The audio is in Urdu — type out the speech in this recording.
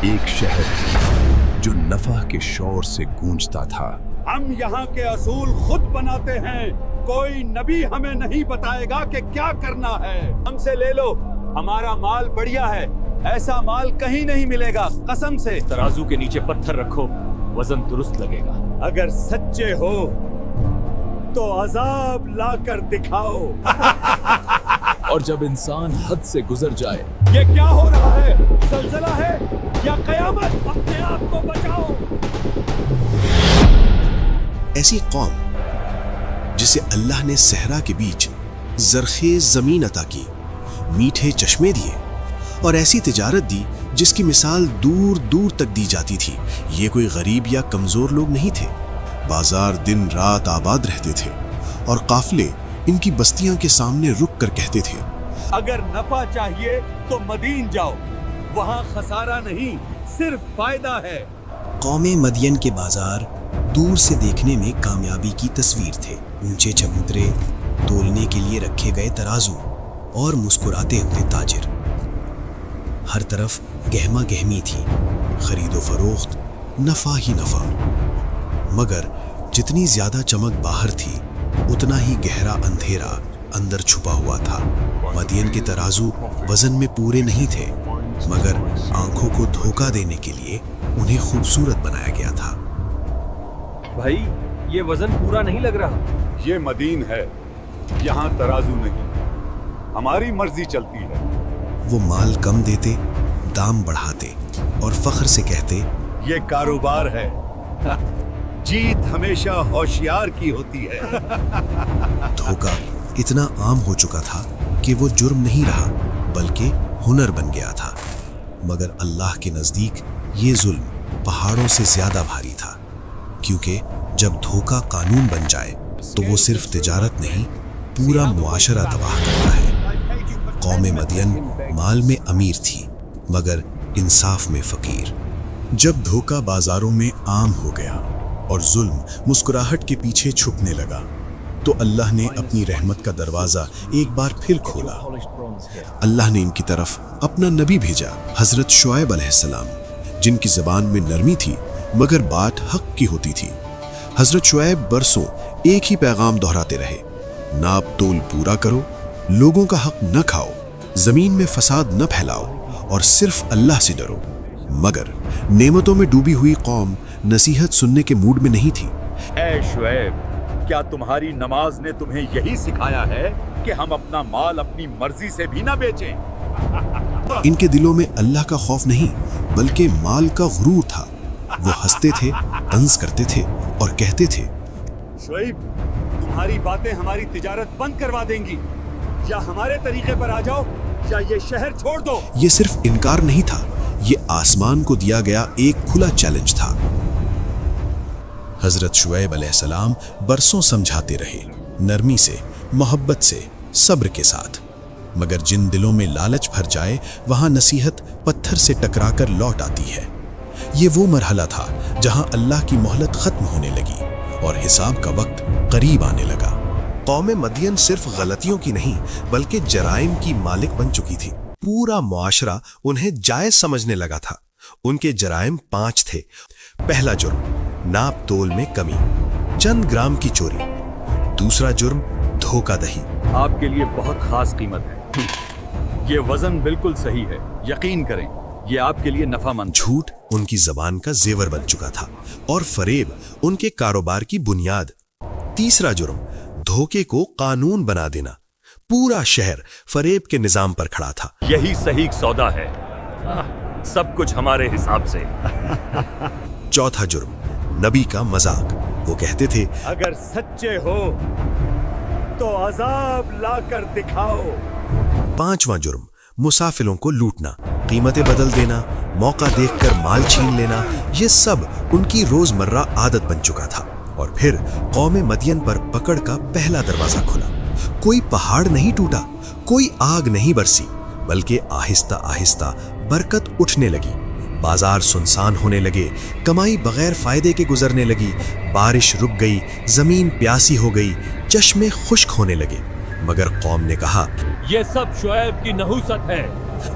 ایک شہر جو نفع کے شور سے گونجتا تھا۔ ہم یہاں کے اصول خود بناتے ہیں، کوئی نبی ہمیں نہیں بتائے گا کہ کیا کرنا ہے۔ ہم سے لے لو، ہمارا مال بڑھیا ہے، ایسا مال کہیں نہیں ملے گا، قسم سے۔ ترازو کے نیچے پتھر رکھو، وزن درست لگے گا۔ اگر سچے ہو تو عذاب لا کر دکھاؤ۔ اور جب انسان حد سے گزر جائے، یہ کیا ہو رہا ہے؟ زلزلہ ہے یا قیامت؟ اپنے آپ کو بچاؤ۔ ایسی قوم جسے اللہ نے صحرا کے بیچ زرخیز زمین عطا کی، میٹھے چشمے دیے اور ایسی تجارت دی جس کی مثال دور دور تک دی جاتی تھی۔ یہ کوئی غریب یا کمزور لوگ نہیں تھے، بازار دن رات آباد رہتے تھے اور قافلے ان کی بستیاں کے سامنے رک کر کہتے تھے، اگر نفع چاہیے تو مدین جاؤ، وہاں خسارہ نہیں صرف فائدہ ہے۔ قوم مدین کے بازار دور سے دیکھنے میں کامیابی کی تصویر تھے۔ اونچے چبوترے، تولنے کے لیے رکھے گئے ترازو اور مسکراتے ہوئے تاجر۔ ہر طرف گہما گہمی تھی، خرید و فروخت، نفع ہی نفع۔ مگر جتنی زیادہ چمک باہر تھی، اتنا ہی گہرا اندھیرا اندر چھپا ہوا تھا۔ مدین کے ترازو وزن میں پورے نہیں تھے، مگر آنکھوں کو دھوکہ دینے کے لیے انہیں خوبصورت بنایا گیا تھا۔ بھائی، یہ وزن پورا نہیں لگ رہا۔ یہ مدین ہے، یہاں ترازو نہیں، ہماری مرضی چلتی ہے۔ وہ مال کم دیتے، دام بڑھاتے اور فخر سے کہتے، یہ کاروبار ہے، جیت ہمیشہ ہوشیار کی ہوتی ہے۔ دھوکہ اتنا عام ہو چکا تھا کہ وہ جرم نہیں رہا بلکہ ہنر بن گیا تھا۔ مگر اللہ کے نزدیک یہ ظلم پہاڑوں سے زیادہ بھاری تھا، کیونکہ جب دھوکہ قانون بن جائے تو وہ صرف تجارت نہیں، پورا معاشرہ تباہ کرتا ہے۔ قوم مدین مال میں امیر تھی مگر انصاف میں فقیر۔ جب دھوکہ بازاروں میں عام ہو گیا اور ظلم مسکراہٹ کے پیچھے چھپنے لگا تو اللہ نے اپنی رحمت کا دروازہ ایک بار پھر کھولا۔ اللہ نے ان کی طرف اپنا نبی بھیجا، حضرت شعیب علیہ السلام، جن کی زبان میں نرمی تھی مگر بات حق کی ہوتی تھی۔ حضرت شعیب برسوں ایک ہی پیغام دہراتے رہے، ناپ تول پورا کرو، لوگوں کا حق نہ کھاؤ، زمین میں فساد نہ پھیلاؤ اور صرف اللہ سے ڈرو۔ مگر نعمتوں میں ڈوبی ہوئی قوم نصیحت سننے کے موڈ میں نہیں تھی۔ اے شعیب، کیا تمہاری نماز نے تمہیں یہی سکھایا ہے کہ ہم اپنا مال اپنی مرضی سے بھی نہ بیچیں؟ ان کے دلوں میں اللہ کا خوف نہیں بلکہ مال کا غرور تھا۔ وہ ہنستے تھے، طنز کرتے تھے اور کہتے تھے، شعیب، تمہاری باتیں ہماری تجارت بند کروا دیں گی، یا ہمارے طریقے پر آ جاؤ یا یہ شہر چھوڑ دو۔ یہ صرف انکار نہیں تھا، یہ آسمان کو دیا گیا ایک کھلا چیلنج تھا۔ حضرت شعیب علیہ السلام برسوں سمجھاتے رہے، نرمی سے، محبت سے، صبر کے ساتھ۔ مگر جن دلوں میں لالچ بھر جائے وہاں نصیحت پتھر سے ٹکرا کر لوٹ آتی ہے۔ یہ وہ مرحلہ تھا جہاں اللہ کی مہلت ختم ہونے لگی اور حساب کا وقت قریب آنے لگا۔ قوم مدین صرف غلطیوں کی نہیں بلکہ جرائم کی مالک بن چکی تھی۔ پورا معاشرہ انہیں جائز سمجھنے لگا تھا۔ ان کے جرائم 5 تھے۔ پہلا جرم، ناپ تول میں کمی، چند گرام کی چوری۔ دوسرا جرم، دھوکہ دہی۔ آپ کے لیے بہت خاص قیمت ہے، یہ وزن بالکل صحیح ہے، یقین کریں یہ آپ کے لیے نفع مند۔ جھوٹ ان کی زبان کا زیور بن چکا تھا اور فریب ان کے کاروبار کی بنیاد۔ تیسرا جرم، دھوکے کو قانون بنا دینا۔ پورا شہر فریب کے نظام پر کھڑا تھا۔ یہی صحیح سودا ہے، سب کچھ ہمارے حساب سے۔ چوتھا جرم، نبی کا مذاق۔ وہ کہتے تھے، اگر سچے ہو تو عذاب لا کر دکھاؤ۔ پانچواں جرم، مسافروں کو لوٹنا، قیمتیں بدل دینا، موقع دیکھ کر مال چھین لینا۔ یہ سب ان کی روزمرہ عادت بن چکا تھا۔ اور پھر قوم مدین پر پکڑ کا پہلا دروازہ کھلا۔ کوئی پہاڑ نہیں ٹوٹا، کوئی آگ نہیں برسی، بلکہ آہستہ آہستہ برکت اٹھنے لگی۔ بازار سنسان ہونے لگے، کمائی بغیر فائدے کے گزرنے لگی، بارش رک گئی، زمین پیاسی ہو گئی، چشمے خشک ہونے لگے۔ مگر قوم نے کہا، یہ سب شعیب کی نحوست ہے،